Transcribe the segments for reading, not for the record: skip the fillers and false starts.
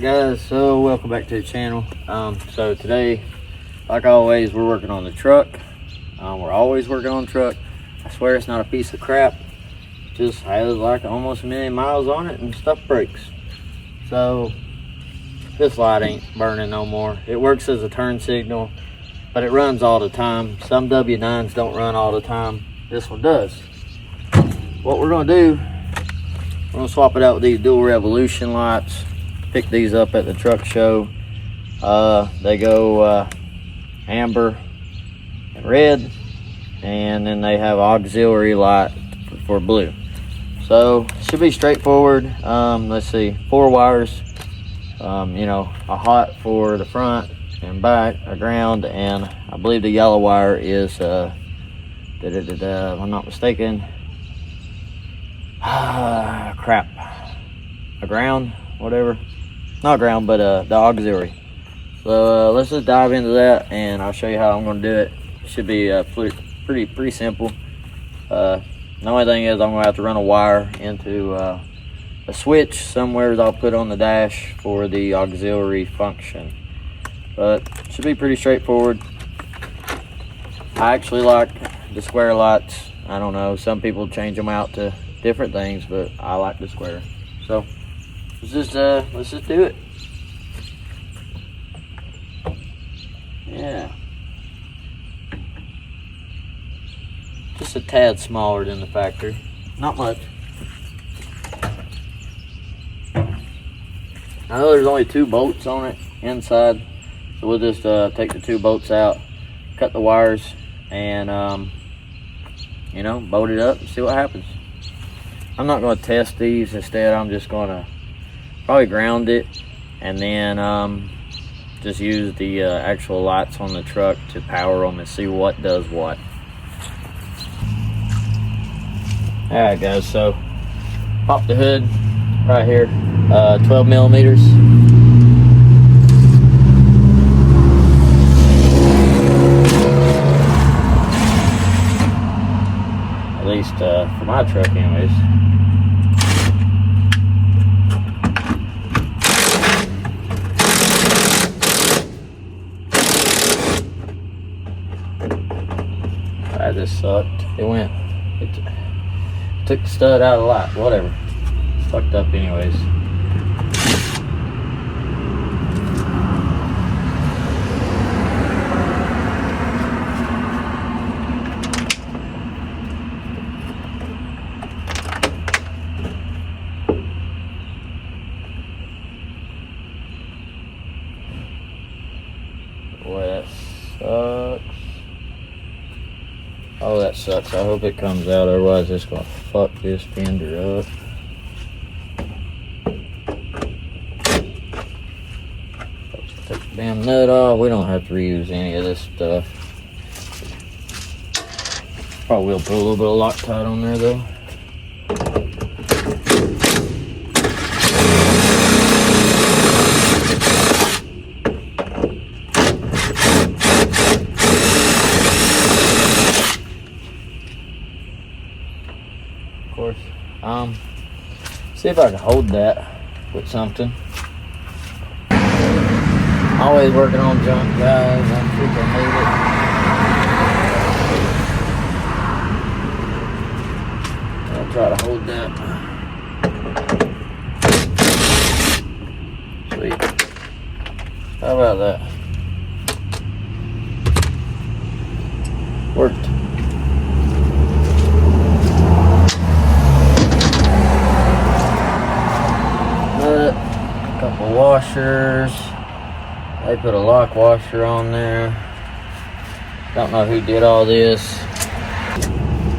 Alright guys, so welcome back to the channel. So today, like always, we're working on the truck. We're always working on the truck. I swear it's not a piece of crap. It just has like almost 1,000,000 miles on it and stuff breaks. So this light ain't burning no more. It works as a turn signal, but it runs all the time. Some W9s don't run all the time. This one does. What we're gonna do, we're gonna swap it out with these dual revolution lights. Pick these up at the truck show. They go amber and red, and then they have auxiliary light for blue. So should be straightforward. Let's see, 4 wires. You know, a hot for the front and back, a ground, and I believe the yellow wire is if I'm not mistaken, crap, a ground, whatever. Not ground, but the auxiliary. So let's just dive into that, and I'll show you how I'm going to do it. It should be pretty simple. The only thing is I'm going to have to run a wire into a switch somewhere that I'll put on the dash for the auxiliary function. But it should be pretty straightforward. I actually like the square lights. I don't know, some people change them out to different things, but I like the square. So let's just do it. Yeah, just a tad smaller than the factory, not much. I know there's only 2 bolts on it inside, so we'll just take the 2 bolts out, cut the wires, and you know, bolt it up and see what happens. I'm not going to test these. Instead, I'm just going to probably ground it, and then just use the actual lights on the truck to power them and see what does what. Alright guys, so pop the hood right here, 12 millimeters. At least for my truck anyways. This sucked. It took the stud out of the light. Whatever. It's fucked up anyways. Boy, that sucks. Oh, that sucks. I hope it comes out, otherwise it's gonna fuck this fender up. Take the damn nut off. We don't have to reuse any of this stuff. Probably will put a little bit of Loctite on there though. See if I can hold that with something. Always working on junk, guys. I'm freaking hate it. I'll try to hold that. Sweet. How about that? Worked. Couple washers. They put a lock washer on there. Don't know who did all this.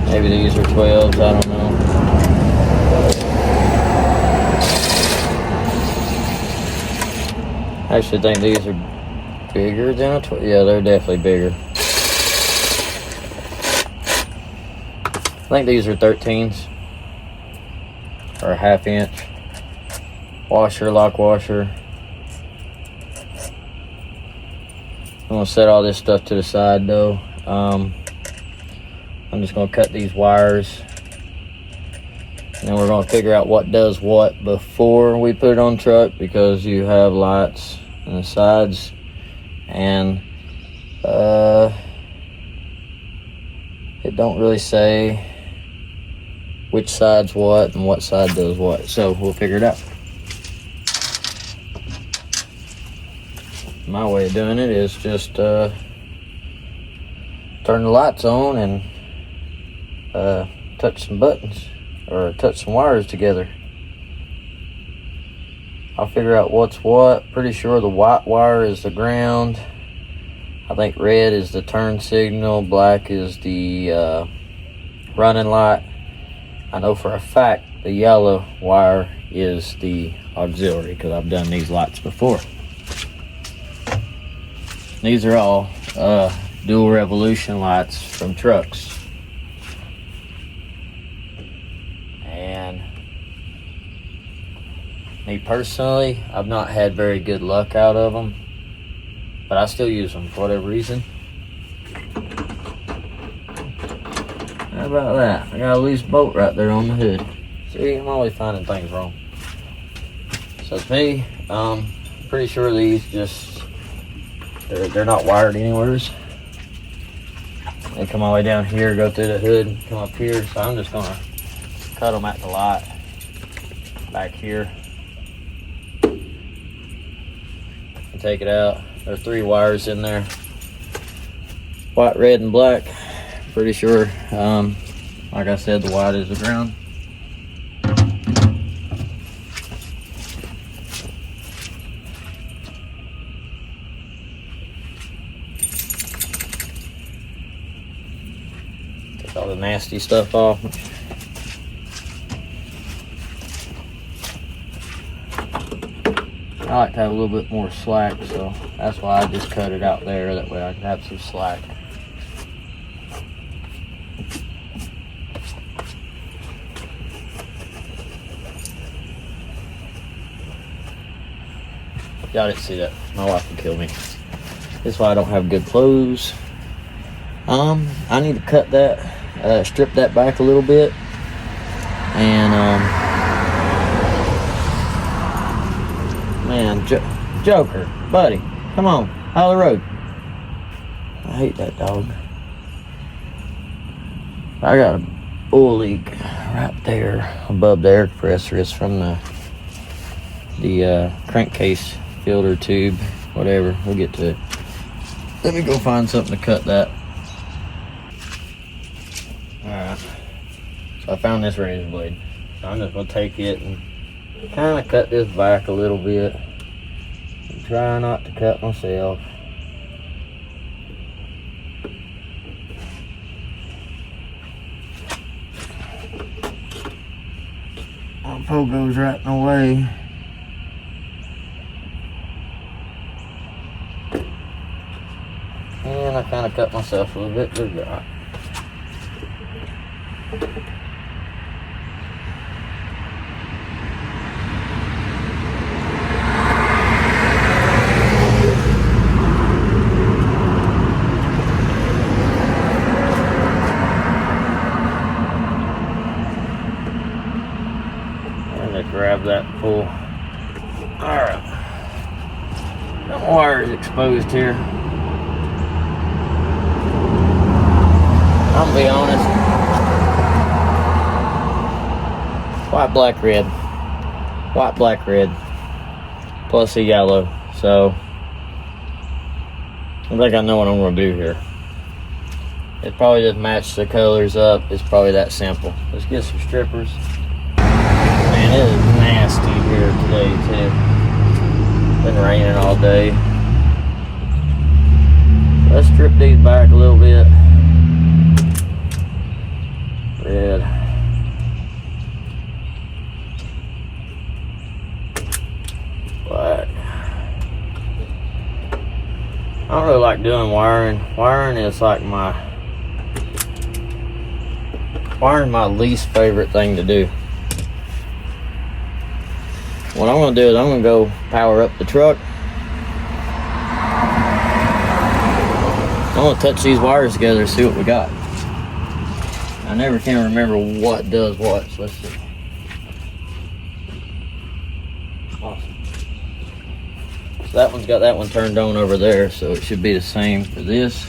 Maybe these are 12s, I don't know. I actually think these are bigger than a 12. Yeah, they're definitely bigger. I think these are 13s or a 1/2 inch. Washer, lock washer. I'm gonna set all this stuff to the side though. I'm just gonna cut these wires And then we're gonna figure out what does what before we put it on truck, because you have lights on the sides, and it don't really say which side's what and what side does what. So we'll figure it out. My way of doing it is just turn the lights on and touch some buttons or touch some wires together. I'll figure out what's what. Pretty sure the white wire is the ground. I think red is the turn signal, black is the running light. I know for a fact the yellow wire is the auxiliary, because I've done these lights before. These are all dual revolution lights from trucks. And me personally, I've not had very good luck out of them, but I still use them for whatever reason. How about that? I got a loose bolt right there on the hood. See, I'm always finding things wrong. So to me, pretty sure these just, they're not wired anywhere. They come all the way down here, go through the hood, and come up here. So I'm just gonna cut them at the light back here and take it out. There are 3 wires in there, white, red, and black. Pretty sure, like I said, the white is the ground. Take all the nasty stuff off. I like to have a little bit more slack, so that's why I just cut it out there. That way I can have some slack. Y'all didn't see that. My wife would kill me. This is why I don't have good clothes. I need to cut that, strip that back a little bit, and man, Joker, buddy, come on, out of the road. I hate that dog. I got a oil leak right there above the air compressor. It's from the crankcase filter tube, whatever. We'll get to it. Let me go find something to cut that. Alright, so I found this razor blade. So I'm just gonna take it and kind of cut this back a little bit and try not to cut myself. My pole goes right in the way. And I kind of cut myself a little bit. Good job. And just grab that and pull. Alright. That wire is exposed here. I'm gonna be honest. White, black, red. White, black, red. Plus a yellow. So I think I know what I'm gonna do here. It probably just match the colors up. It's probably that simple. Let's get some strippers. Man, it is nasty here today too. Been raining all day. Let's strip these back a little bit. Red. Black. I don't really like doing wiring. Wiring is like wiring's my least favorite thing to do. What I'm gonna do is I'm gonna go power up the truck. I'm gonna touch these wires together and see what we got. I never can remember what does what, so let's see. That one's got that one turned on over there, so it should be the same for this.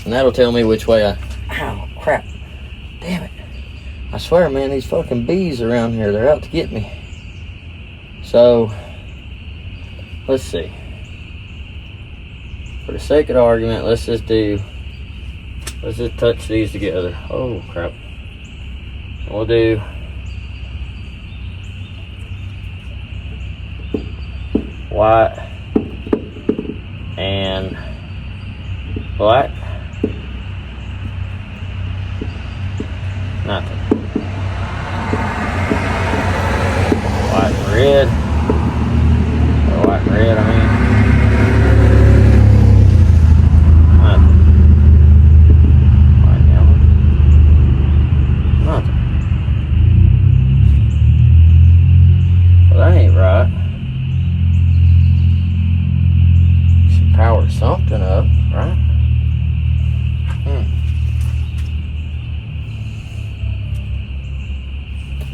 And that'll tell me which way ow, crap. Damn it. I swear, man, these fucking bees around here, they're out to get me. So, let's see. For the sake of the argument, let's just touch these together. Oh, crap. We'll do white and black. Nothing. White and red. Or white and red, I mean. Nothing. White and yellow. Nothing. Well, that ain't right. Should power something up, right?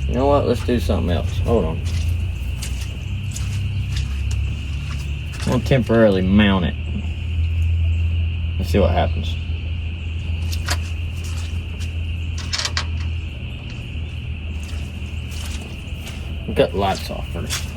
You know what? Let's do something else. Hold on. I'm gonna temporarily mount it. Let's see what happens. Got the lights off first.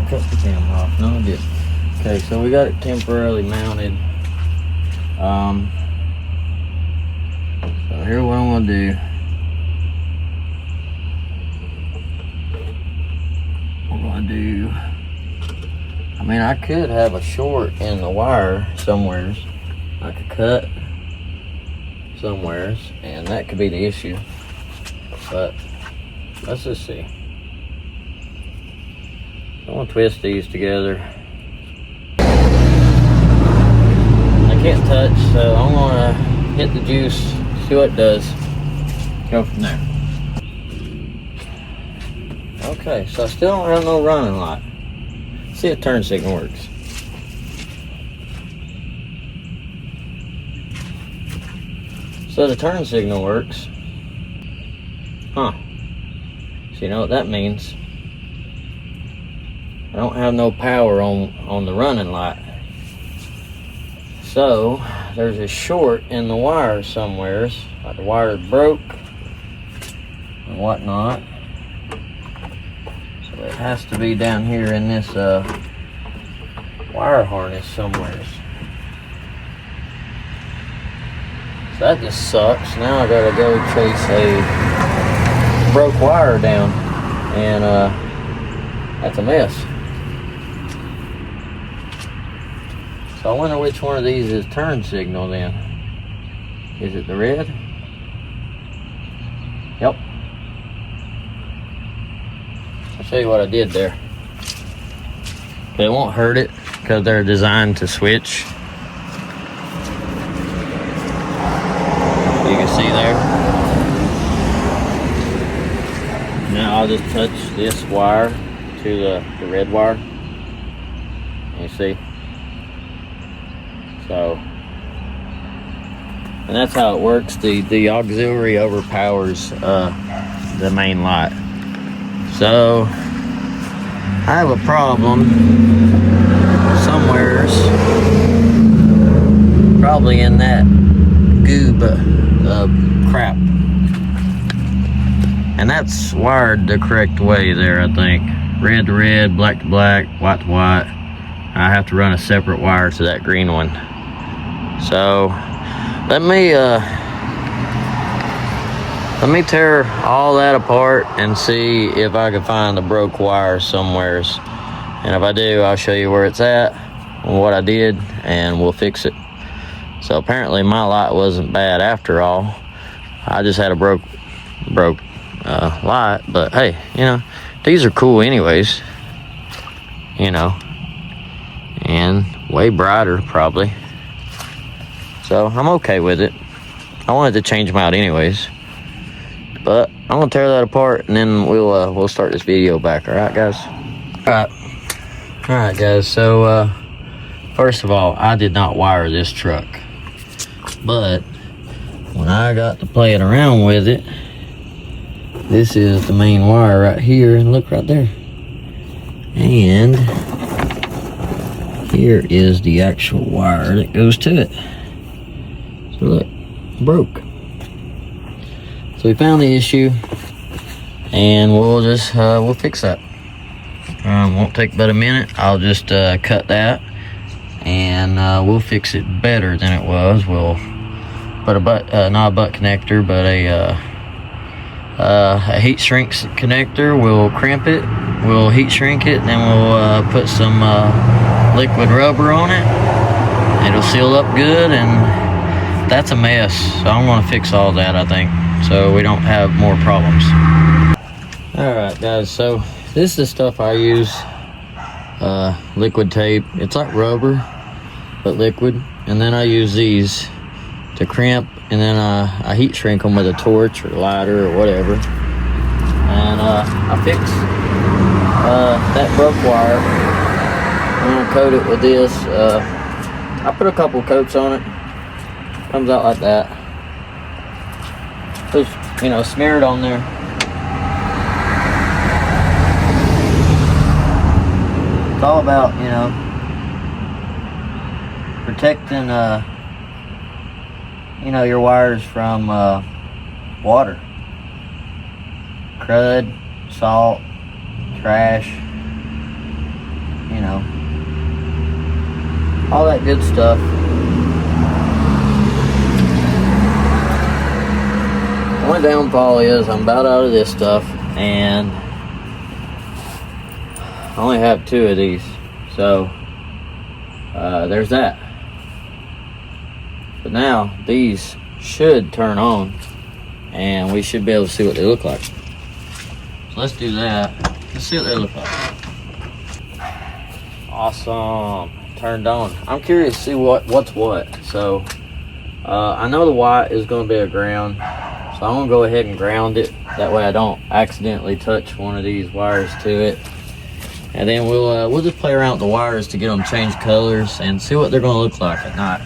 Cut the camera off. No, I didn't. Okay, so we got it temporarily mounted. So here's what I'm gonna do. I mean, I could have a short in the wire somewheres. I could cut somewheres, and that could be the issue. But let's just see. I'm gonna twist these together. I can't touch, so I'm gonna hit the juice, see what it does. Go from there. Okay, so I still don't have no running light. See if turn signal works. So the turn signal works. Huh. So you know what that means? I don't have no power on the running light. So there's a short in the wire somewheres. Like the wire broke and whatnot. So it has to be down here in this wire harness somewheres. So that just sucks. Now I gotta go chase a broke wire down, and that's a mess. So I wonder which one of these is turn signal then. Is it the red? Yep. I'll show you what I did there. They won't hurt it because they're designed to switch. You can see there. Now I'll just touch this wire to the red wire. You see? So, and that's how it works. The auxiliary overpowers the main light. So I have a problem somewheres, probably in that goob crap, and that's wired the correct way there. I think red to red, black to black, white to white. I have to run a separate wire to that green one. So let me Let me tear all that apart and see if I can find the broke wire somewheres. And if I do, I'll show you where it's at and what I did, and we'll fix it. So apparently my light wasn't bad after all. I just had a broke light, but hey, you know, these are cool anyways, you know, and way brighter probably. So I'm okay with it. I wanted to change them out anyways. But I'm gonna tear that apart and then we'll start this video back. All right, guys. All right, guys. So first of all, I did not wire this truck, but when I got to playing around with it, this is the main wire right here, and look right there. And here is the actual wire that goes to it. So look, broke. So we found the issue, and we'll fix that. Won't take but a minute. I'll just cut that, and we'll fix it better than it was. We'll put not a butt connector, but a heat shrink connector. We'll crimp it, we'll heat shrink it, and then we'll put some liquid rubber on it. It'll seal up good, and that's a mess. So I'm gonna fix all that, I think, so we don't have more problems. All right, guys, so this is the stuff I use. Liquid tape. It's like rubber, but liquid. And then I use these to crimp, and then I heat shrink them with a torch or lighter or whatever. And I fixed that broke wire. I'm gonna coat it with this. I put a couple coats on it. Comes out like that. Just, you know, smear it on there. It's all about, you know, protecting you know, your wires from water, crud, salt, trash, you know, all that good stuff. The only downfall is I'm about out of this stuff, and I only have 2 of these, so there's that. But now these should turn on, and we should be able to see what they look like. So let's do that. Let's see what they look like. Awesome. Turned on. I'm curious to see what's what. So I know the white is going to be a ground, so I'm going to go ahead and ground it. That way I don't accidentally touch one of these wires to it. And then we'll just play around with the wires to get them changed colors and see what they're going to look like at night.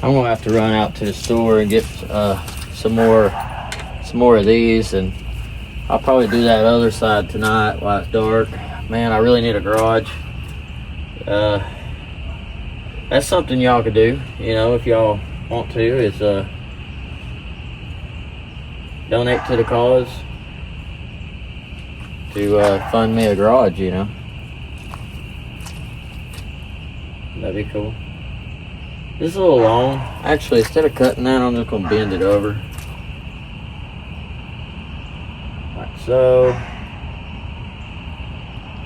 I'm gonna have to run out to the store and get some more of these, and I'll probably do that other side tonight while it's dark. Man, I really need a garage. That's something y'all could do, you know, if y'all want to, is donate to the cause to fund me a garage, you know. That'd be cool. This is a little long. Actually, instead of cutting that, I'm just going to bend it over. Like so.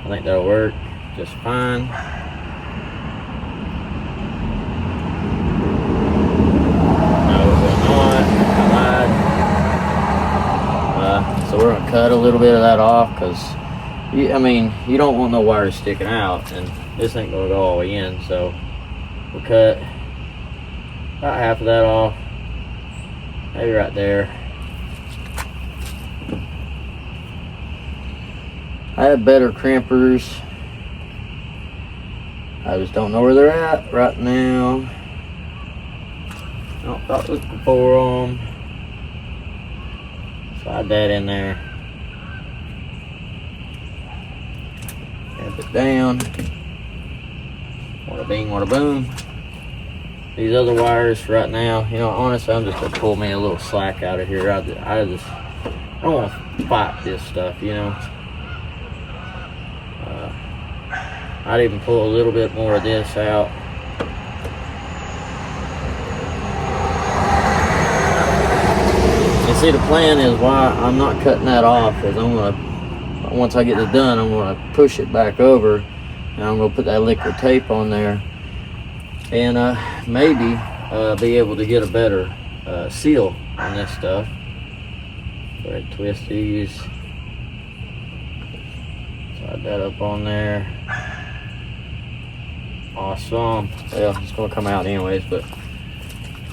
I think that'll work just fine. No, it will not. I lied. So we're going to cut a little bit of that off, because, I mean, you don't want no wires sticking out, and this ain't going to go all the way in, so we'll cut about half of that off, maybe right there. I have better crimpers. I just don't know where they're at right now. Oh, I was looking for them. Slide that in there. Crimp it down. Wada bing, wada boom. These other wires right now, you know, honestly, I'm just gonna pull me a little slack out of here. I don't want to fight this stuff, you know. I'd even pull a little bit more of this out. see, the plan is why I'm not cutting that off is I'm gonna, once I get it done, I'm gonna push it back over, and I'm gonna put that liquid tape on there, and maybe be able to get a better seal on this stuff. Go ahead and twist these. Slide that up on there. Awesome. Well, it's gonna come out anyways, but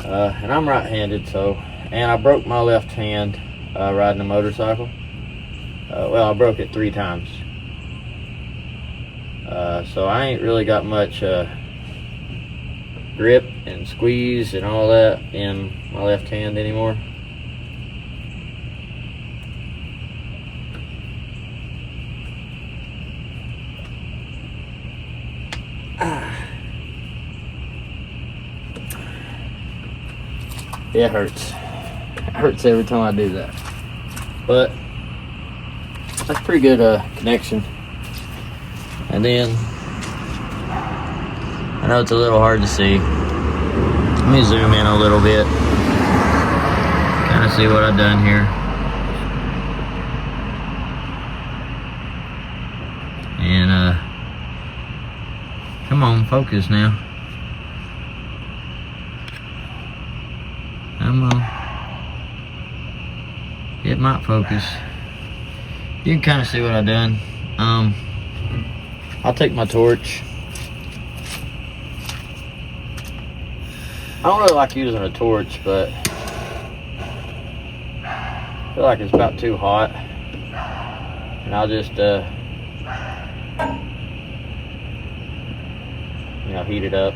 and I'm right-handed, so, and I broke my left hand riding a motorcycle. Well, I broke it 3 times. So I ain't really got much grip and squeeze and all that in my left hand anymore. It hurts. It hurts every time I do that. But that's pretty good connection. And then I know it's a little hard to see. Let me zoom in a little bit. Kind of see what I've done here. And come on, focus now. Come on. It might focus. You can kind of see what I've done. I'll take my torch. I don't really like using a torch, but I feel like it's about too hot. And I'll just, heat it up.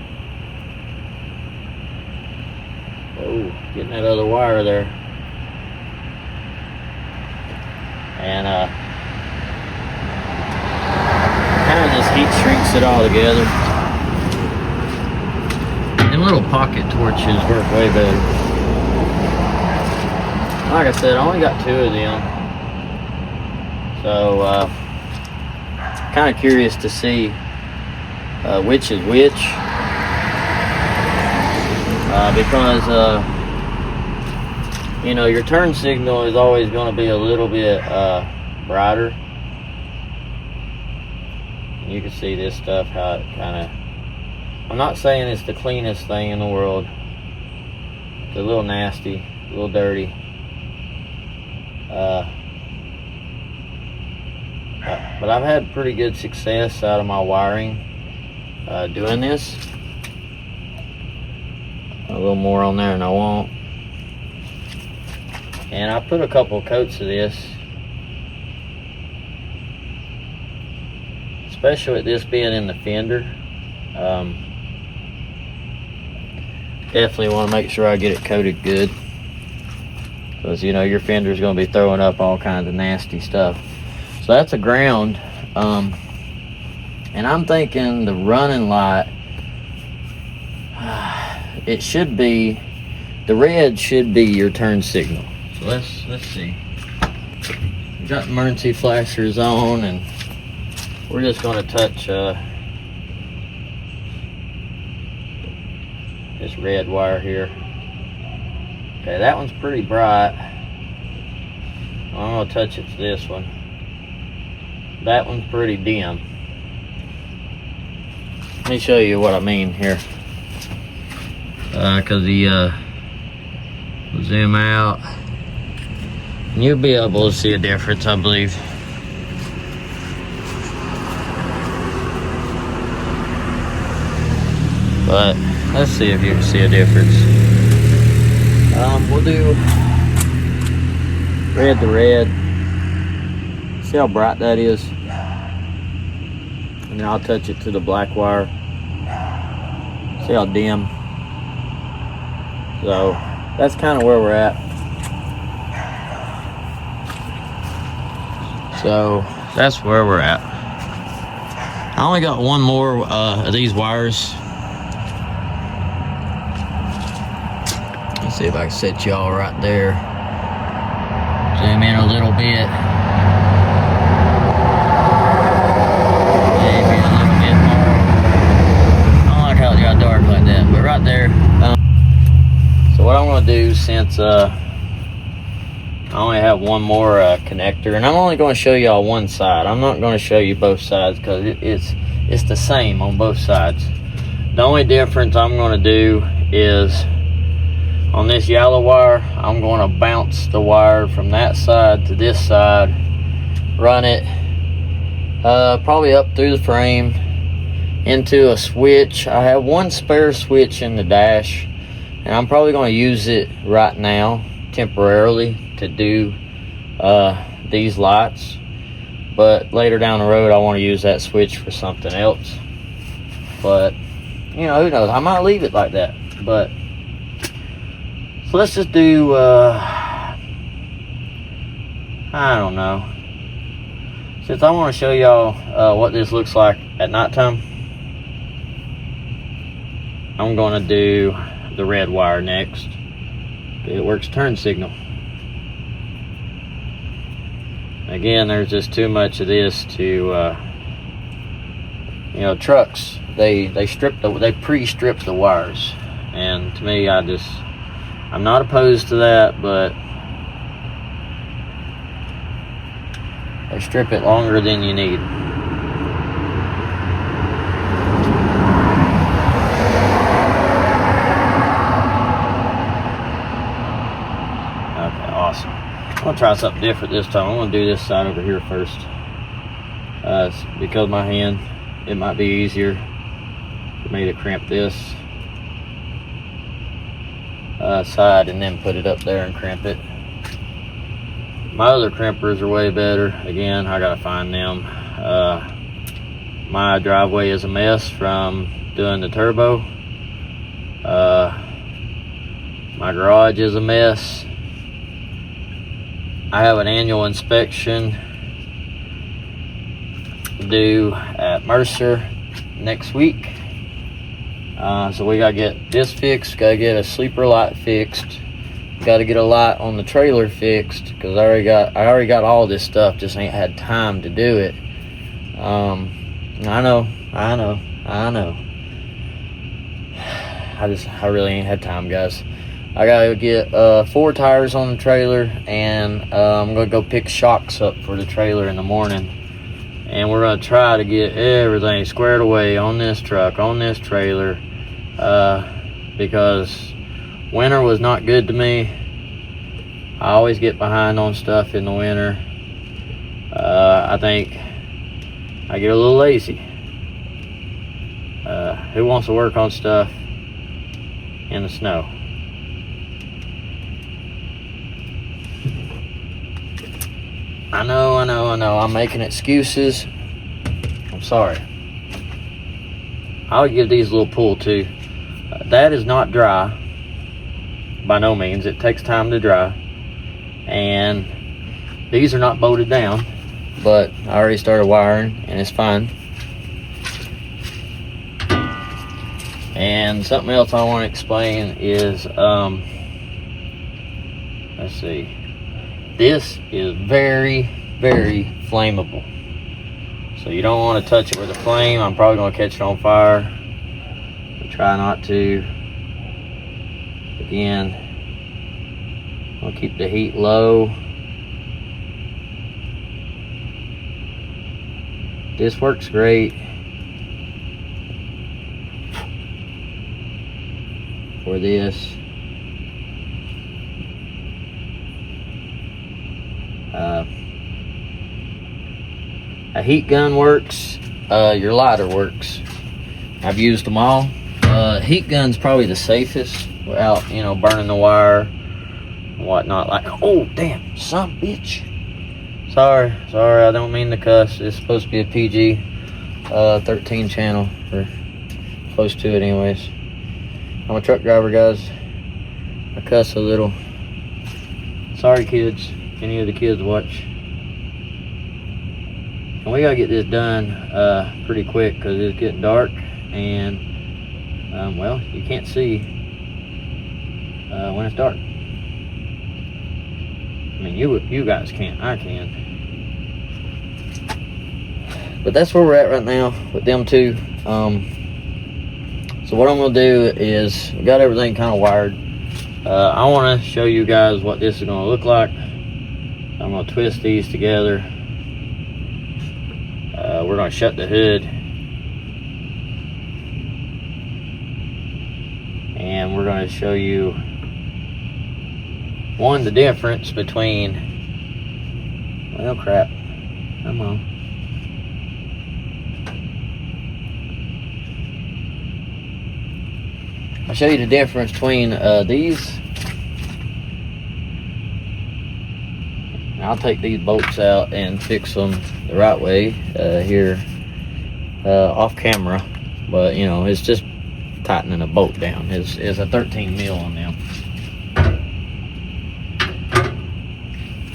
Oh, getting that other wire there. And kind of just heat shrinks it all together. Them little pocket torches work way better. Like I said, I only got 2 of them. So kind of curious to see which is which. Because your turn signal is always going to be a little bit brighter. You can see this stuff, how it kind of, I'm not saying it's the cleanest thing in the world. It's a little nasty, a little dirty. But I've had pretty good success out of my wiring doing this. A little more on there than I want. And I put a couple coats of this, especially with this being in the fender. Definitely want to make sure I get it coated good, because your fender is going to be throwing up all kinds of nasty stuff. So that's a ground, and I'm thinking the running light, it should be, the red should be your turn signal. So let's see. We got emergency flashers on, and we're just going to touch this red wire here. Okay, that one's pretty bright. I'm going to touch it to this one. That one's pretty dim. Let me show you what I mean here. Because we'll zoom out, and you'll be able to see a difference, I believe. But let's see if you can see a difference. We'll do red to red. See how bright that is? And then I'll touch it to the black wire. See how dim? So that's kind of where we're at. So that's where we're at. I only got one more of these wires. Let's see if I can set y'all right there. Zoom in a little bit. Maybe a little bit more. I don't like how it got dark like that, but right there. So what I'm going to do, since only have one more connector, and I'm only going to show y'all one side. I'm not going to show you both sides because it's the same on both sides. The only difference I'm going to do is on this yellow wire, I'm going to bounce the wire from that side to this side, run it probably up through the frame into a switch. I have one spare switch in the dash, and I'm probably going to use it right now temporarily to do these lights, but later down the road I want to use that switch for something else. But you know, who knows, I might leave it like that. But so let's just do I don't know, since I want to show y'all what this looks like at nighttime, I'm going to do the red wire next. It works turn signal. Again, there's just too much of this to you know, trucks, they pre-strip the wires, and to me, I'm not opposed to that, but they strip it longer than you need. Okay, awesome. I'm gonna try something different this time. I'm gonna do this side over here first. Because of my hand, it might be easier for me to crimp this side and then put it up there and crimp it. My other crimpers are way better. Again, I gotta find them. My driveway is a mess from doing the turbo. My garage is a mess. I have an annual inspection due at Mercer next week. So we gotta get this fixed, gotta get a sleeper light fixed, gotta get a light on the trailer fixed, because I already got all this stuff, just ain't had time to do it. I know. I really ain't had time, guys. I gotta get 4 tires on the trailer, and I'm gonna go pick shocks up for the trailer in the morning, and we're gonna try to get everything squared away on this truck, on this trailer, because winter was not good to me. I always get behind on stuff in the winter. I think I get a little lazy. Who wants to work on stuff in the snow? I know, I'm making excuses. I'm sorry. I'll give these a little pull too. That is not dry. By no means. It takes time to dry. And these are not bolted down, but I already started wiring and it's fine. And something else I want to explain is, let's see. This is very, very flammable. So you don't want to touch it with a flame. I'm probably going to catch it on fire. I'll try not to. Again, I'll keep the heat low. This works great for this. A heat gun works, your lighter works. I've used them all. Heat gun's probably the safest without, you know, burning the wire and whatnot. Like, oh damn, son bitch. Sorry, I don't mean to cuss. It's supposed to be a PG 13 channel, or close to it anyways. I'm a truck driver, guys. I cuss a little. Sorry kids, any of the kids watch. And we gotta get this done pretty quick because it's getting dark, and well, you can't see when it's dark. I mean, you guys can't, I can. But that's where we're at right now with them two. So what I'm gonna do is, we got everything kind of wired. I want to show you guys what this is gonna look like I'm gonna twist these together. We're gonna shut the hood, and we're gonna show you the difference between, well, crap, come on. I'll show you the difference between these. I'll take these bolts out and fix them the right way here off camera, but you know, it's just tightening a bolt down. It's a 13 mil on them.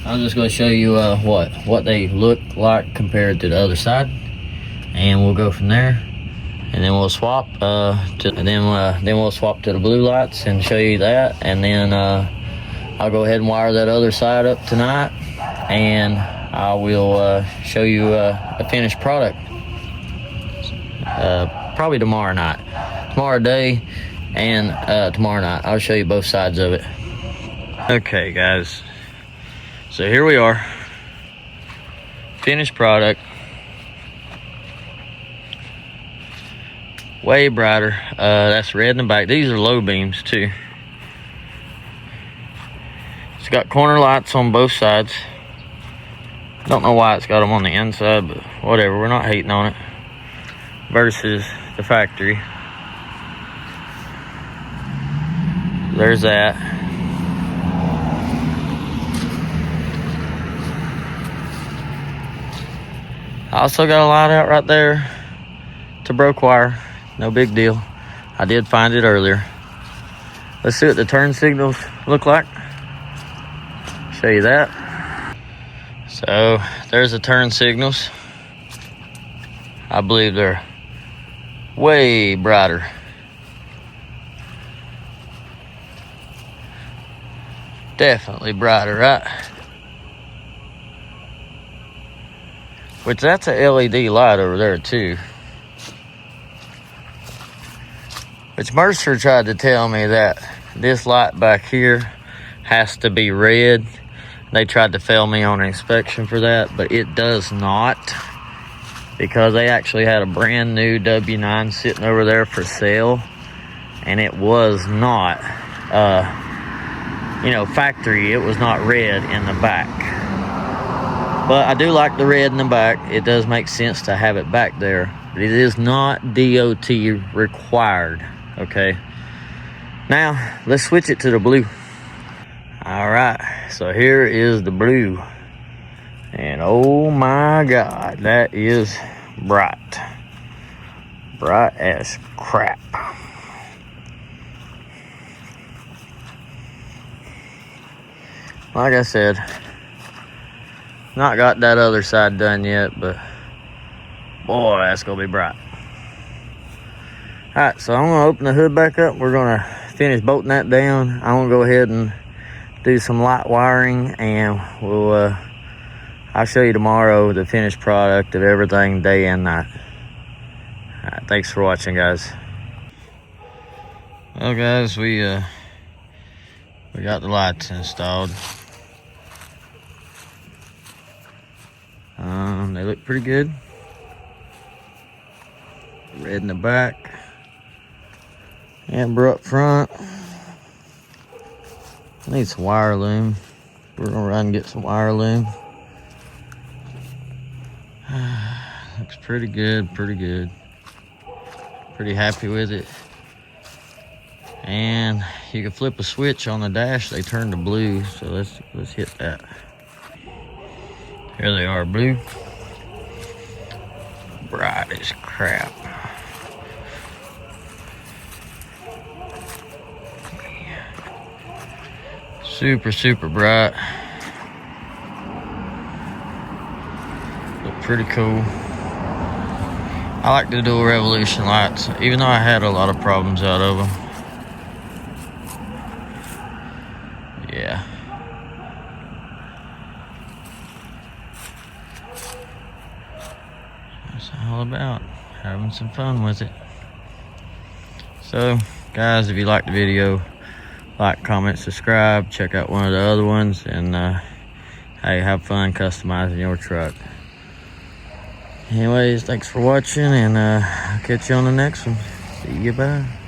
I'm just going to show you what they look like compared to the other side, and we'll go from there. And then we'll swap then we'll swap to the blue lights and show you that, and then I'll go ahead and wire that other side up tonight, and I will show you a finished product probably tomorrow day, and tomorrow night I'll show you both sides of it. Okay guys, so here we are, finished product. Way brighter. That's red in the back. These are low beams too. It's got corner lights on both sides. Don't know why it's got them on the inside, but whatever, we're not hating on it. Versus the factory. There's that. I also got a light out right there to broke wire. No big deal. I did find it earlier. Let's see what the turn signals look like. Show you that. So there's the turn signals. I believe they're way brighter. Definitely brighter, right? Which that's a LED light over there too. Which Mercer tried to tell me that this light back here has to be red. They tried to fail me on an inspection for that, but it does not, because they actually had a brand new W9 sitting over there for sale, and it was not, factory. It was not red in the back. But I do like the red in the back. It does make sense to have it back there, but it is not DOT required. Okay, now let's switch it to the blue. All right, so here is the blue, and oh my god, that is bright as crap. Like I said, not got that other side done yet, but boy, that's gonna be bright. All right, so I'm gonna open the hood back up. We're gonna finish bolting that down. I'm gonna go ahead and do some light wiring, and I'll show you tomorrow the finished product of everything, day and night. All right, thanks for watching, guys. Well, guys, we got the lights installed. They look pretty good. Red in the back. Amber up front. I need some wire loom. We're gonna run and get some wire loom. Looks pretty good, pretty happy with it. And you can flip a switch on the dash, they turn to blue, so let's hit that. Here they are, blue. Bright as crap. Super bright. Look pretty cool. I like the dual revolution lights, even though I had a lot of problems out of them. Yeah. That's all about having some fun with it. So, guys, if you liked the video, like, comment, subscribe, check out one of the other ones, and hey, have fun customizing your truck. Anyways, thanks for watching, and I'll catch you on the next one. See you, bye.